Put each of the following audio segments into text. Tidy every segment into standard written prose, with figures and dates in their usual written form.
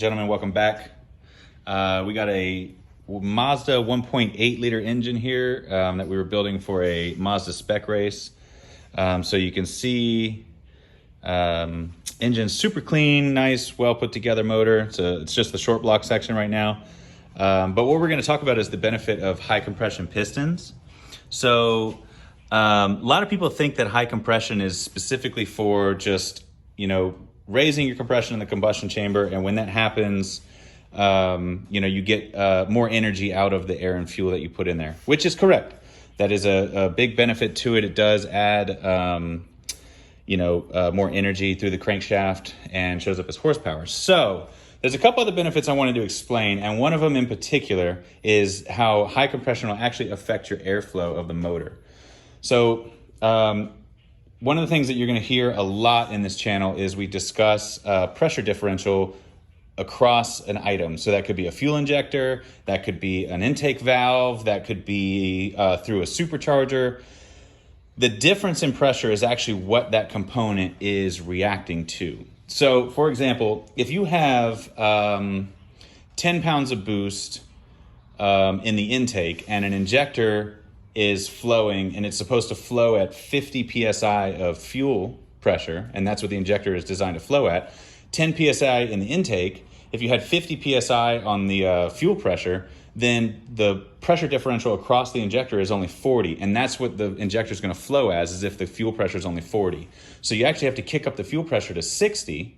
gentlemen, welcome back. We got a Mazda 1.8 liter engine here that we were building for a Mazda spec race. So you can see engine super clean, nice, well put together motor. It's just the short block section right now. But what we're going to talk about is the benefit of high compression pistons. So a lot of people think that high compression is specifically for just, raising your compression in the combustion chamber. And when that happens, you get more energy out of the air and fuel that you put in there, which is correct. That is a big benefit to it. It does add, more energy through the crankshaft and shows up as horsepower. So there's a couple other benefits I wanted to explain. And one of them in particular is how high compression will actually affect your airflow of the motor. So, one of the things that you're going to hear a lot in this channel is we discuss pressure differential across an item. So that could be a fuel injector, that could be an intake valve, that could be through a supercharger. The difference in pressure is actually what that component is reacting to. So for example, if you have 10 pounds of boost in the intake and an injector is flowing and it's supposed to flow at 50 psi of fuel pressure, and that's what the injector is designed to flow at, 10 psi in the intake. If you had 50 psi on the fuel pressure, then the pressure differential across the injector is only 40, and that's what the injector is going to flow as if the fuel pressure is only 40. So you actually have to kick up the fuel pressure to 60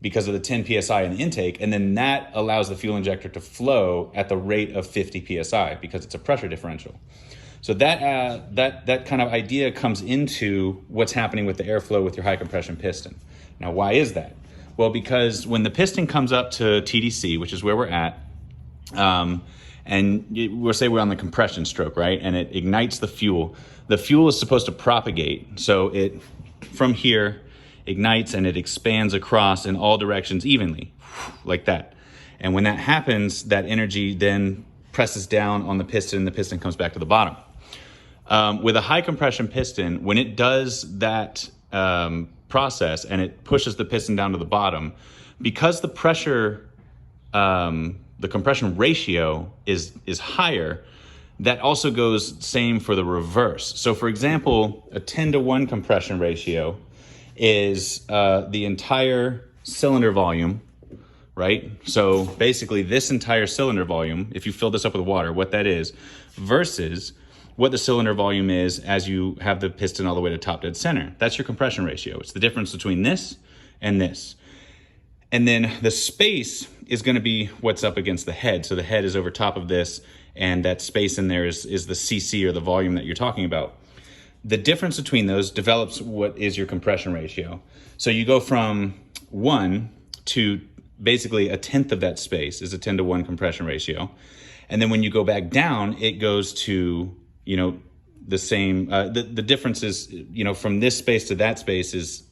because of the 10 psi in the intake, and then that allows the fuel injector to flow at the rate of 50 psi because it's a pressure differential. So that kind of idea comes into what's happening with the airflow with your high compression piston. Now, why is that? Well, because when the piston comes up to TDC, which is where we're at, and we'll say we're on the compression stroke, right? And it ignites the fuel is supposed to propagate. So it, from here, ignites and it expands across in all directions evenly, like that. And when that happens, that energy then presses down on the piston comes back to the bottom. With a high compression piston, when it does that process and it pushes the piston down to the bottom, because the pressure, the compression ratio is higher, that also goes same for the reverse. So for example, a 10-to-1 compression ratio is the entire cylinder volume, right? So basically this entire cylinder volume, if you fill this up with water, what that is, versus what the cylinder volume is as you have the piston all the way to top dead center. That's your compression ratio. It's the difference between this and this. And then the space is going to be what's up against the head. So the head is over top of this, and that space in there is the CC, or the volume that you're talking about. The difference between those develops what is your compression ratio. So you go from 1 to basically a tenth of that space is a 10-to-1 compression ratio. And then when you go back down, it goes to, the same, the difference is, from this space to that space is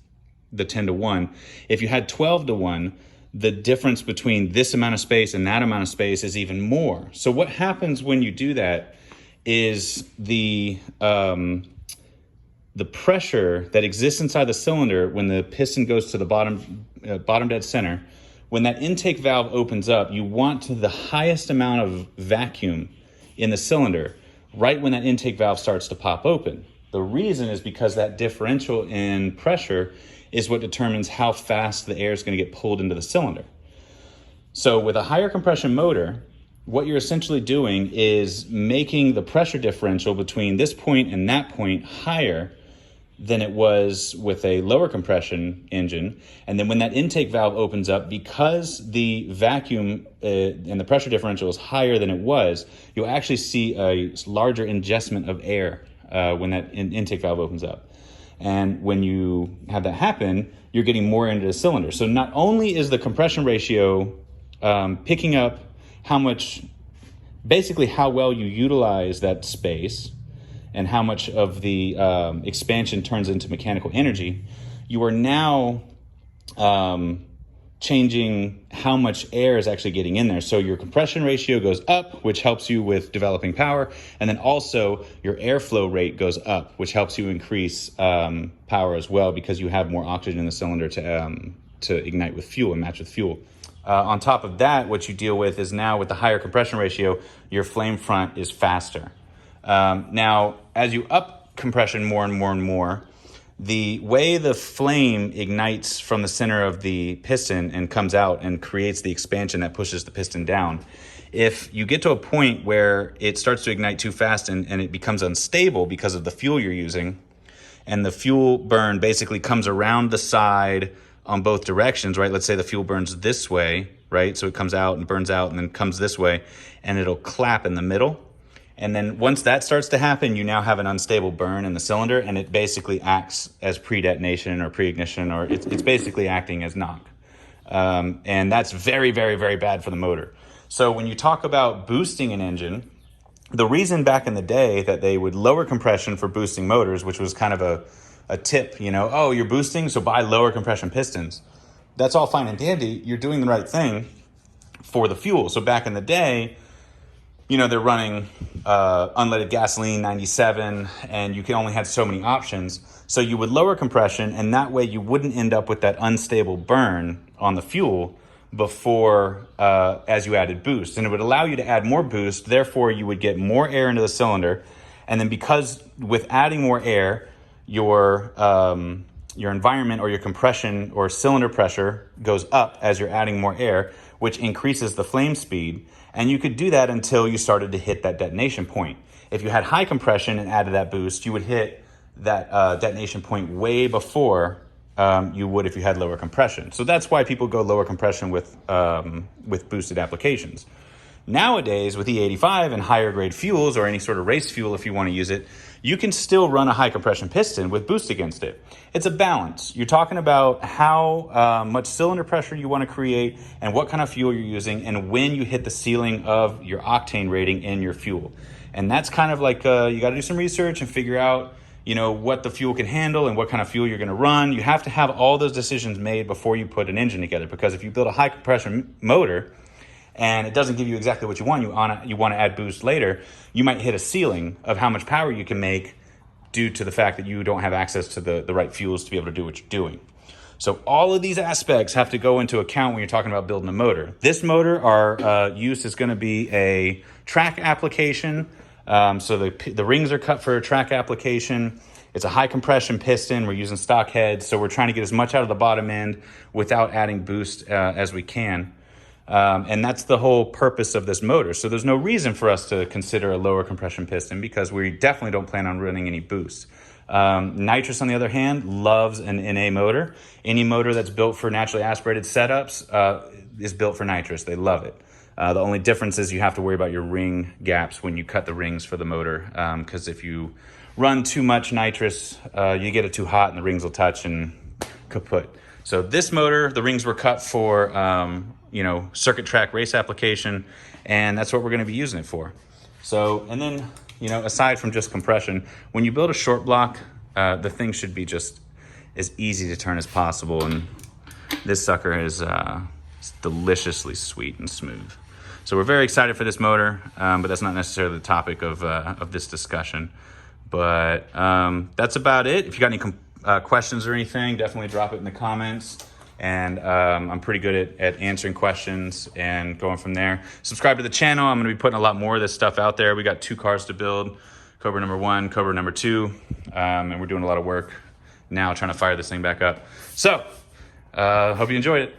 the 10-to-1. If you had 12-to-1, the difference between this amount of space and that amount of space is even more. So what happens when you do that is the pressure that exists inside the cylinder when the piston goes to the bottom dead center, when that intake valve opens up, you want the highest amount of vacuum in the cylinder right when that intake valve starts to pop open. The reason is because that differential in pressure is what determines how fast the air is going to get pulled into the cylinder. So with a higher compression motor, what you're essentially doing is making the pressure differential between this point and that point higher than it was with a lower compression engine. And then when that intake valve opens up, because the vacuum and the pressure differential is higher than it was, you'll actually see a larger ingestment of air when that intake valve opens up. And when you have that happen, you're getting more into the cylinder. So not only is the compression ratio picking up basically how well you utilize that space, and how much of the expansion turns into mechanical energy, you are now changing how much air is actually getting in there. So your compression ratio goes up, which helps you with developing power. And then also your airflow rate goes up, which helps you increase power as well, because you have more oxygen in the cylinder to ignite with fuel and match with fuel. On top of that, what you deal with is now with the higher compression ratio, your flame front is faster. Now, as you up compression more and more and more, the way the flame ignites from the center of the piston and comes out and creates the expansion that pushes the piston down, if you get to a point where it starts to ignite too fast and it becomes unstable because of the fuel you're using, and the fuel burn basically comes around the side on both directions, right? Let's say the fuel burns this way, right? So it comes out and burns out and then comes this way, and it'll clap in the middle. And then once that starts to happen, you now have an unstable burn in the cylinder, and it basically acts as pre-detonation or pre-ignition, or it's basically acting as knock. And that's very, very, very bad for the motor. So when you talk about boosting an engine, the reason back in the day that they would lower compression for boosting motors, which was kind of a tip, oh, you're boosting, so buy lower compression pistons. That's all fine and dandy. You're doing the right thing for the fuel. So back in the day, they're running unleaded gasoline 97, and you can only have so many options. So you would lower compression, and that way you wouldn't end up with that unstable burn on the fuel before as you added boost. And it would allow you to add more boost. Therefore, you would get more air into the cylinder. And then because with adding more air, your environment or your compression or cylinder pressure goes up as you're adding more air, which increases the flame speed. And you could do that until you started to hit that detonation point. If you had high compression and added that boost, you would hit that detonation point way before you would if you had lower compression. So that's why people go lower compression with boosted applications. Nowadays, with E85 and higher grade fuels, or any sort of race fuel if you want to use it, you can still run a high compression piston with boost against it. It's a balance. You're talking about how much cylinder pressure you want to create and what kind of fuel you're using and when you hit the ceiling of your octane rating in your fuel. And that's kind of like you got to do some research and figure out what the fuel can handle and what kind of fuel you're going to run. You have to have all those decisions made before you put an engine together, because if you build a high compression motor and it doesn't give you exactly what you want to add boost later, you might hit a ceiling of how much power you can make due to the fact that you don't have access to the right fuels to be able to do what you're doing. So all of these aspects have to go into account when you're talking about building a motor. This motor, our use is going to be a track application. So the rings are cut for a track application. It's a high compression piston. We're using stock heads. So we're trying to get as much out of the bottom end without adding boost as we can. And that's the whole purpose of this motor. So there's no reason for us to consider a lower compression piston, because we definitely don't plan on running any boost. Nitrous, on the other hand, loves an NA motor. Any motor that's built for naturally aspirated setups is built for nitrous. They love it. The only difference is you have to worry about your ring gaps when you cut the rings for the motor, because if you run too much nitrous, you get it too hot and the rings will touch and kaput. So this motor, the rings were cut for circuit track race application, and that's what we're going to be using it for. So, and then, aside from just compression, when you build a short block, the thing should be just as easy to turn as possible, and this sucker is deliciously sweet and smooth. So we're very excited for this motor, but that's not necessarily the topic of this discussion. But that's about it. If you got any questions or anything, definitely drop it in the comments. And I'm pretty good at answering questions and going from there. Subscribe to the channel. I'm going to be putting a lot more of this stuff out there. We got 2 cars to build, Cobra number 1, Cobra number 2, and we're doing a lot of work now trying to fire this thing back up. So hope you enjoyed it.